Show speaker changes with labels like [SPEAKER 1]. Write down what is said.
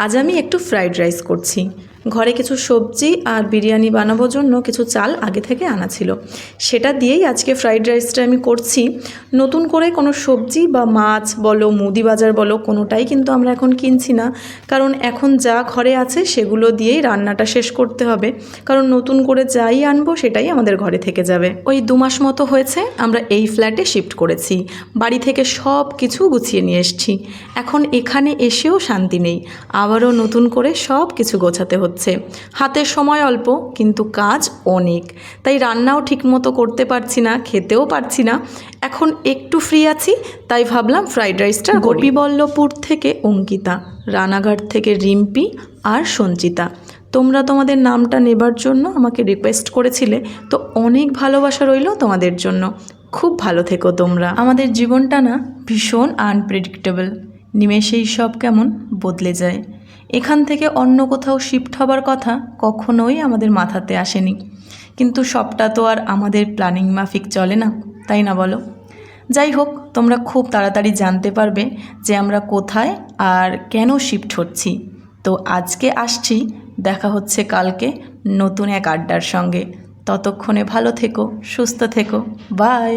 [SPEAKER 1] আজ আমি একটু ফ্রাইড রাইস করছি। ঘরে কিছু সবজি আর বিরিয়ানি বানানোর জন্য কিছু চাল আগে থেকে আনা ছিল, সেটা দিয়েই আজকে ফ্রাইড রাইসটা আমি করছি। নতুন করে কোনো সবজি বা মাছ বলো, মুদি বাজার বলো, কোনোটাই কিন্তু আমরা এখন কিনছি না, কারণ এখন যা ঘরে আছে সেগুলো দিয়েই রান্নাটা শেষ করতে হবে। কারণ নতুন করে যাই আনবো সেটাই আমাদের ঘরে থেকে যাবে। ওই 2 মাস মতো হয়েছে আমরা এই ফ্ল্যাটে শিফট করেছি। বাড়ি থেকে সব কিছু গুছিয়ে নিয়ে এসেছি। এখন এখানে এসেও শান্তি নেই, আবারও নতুন করে সব কিছু গোছাতে হচ্ছে। হাতের সময় অল্প, কিন্তু কাজ অনেক, তাই রান্নাও ঠিকমতো করতে পারছি না, খেতেও পারছি না। এখন একটু ফ্রি আছি, তাই ভাবলাম ফ্রাইড রাইসটা। গোপীবল্লভপুর থেকে অঙ্কিতা, রানাঘাট থেকে রিম্পি আর সঞ্চিতা, তোমরা তোমাদের নামটা নেবার জন্য আমাকে রিকোয়েস্ট করেছিলে, তো অনেক ভালোবাসা রইল তোমাদের জন্য। খুব ভালো থেকো তোমরা। আমাদের জীবনটা না ভীষণ আনপ্রেডিক্টেবল, নিমেষেই সব কেমন বদলে যায়। এখান থেকে অন্য কোথাও শিফট হবার কথা কখনোই আমাদের মাথাতে আসেনি, কিন্তু সবটা তো আর আমাদের প্ল্যানিং মাফিক চলে না, তাই না বলো? যাই হোক, তোমরা খুব তাড়াতাড়ি জানতে পারবে যে আমরা কোথায় আর কেন শিফট হচ্ছি। তো আজকে আসছি, দেখা হচ্ছে কালকে নতুন এক আড্ডার সঙ্গে। ততক্ষণে ভালো থেকো, সুস্থ থেকো, বাই।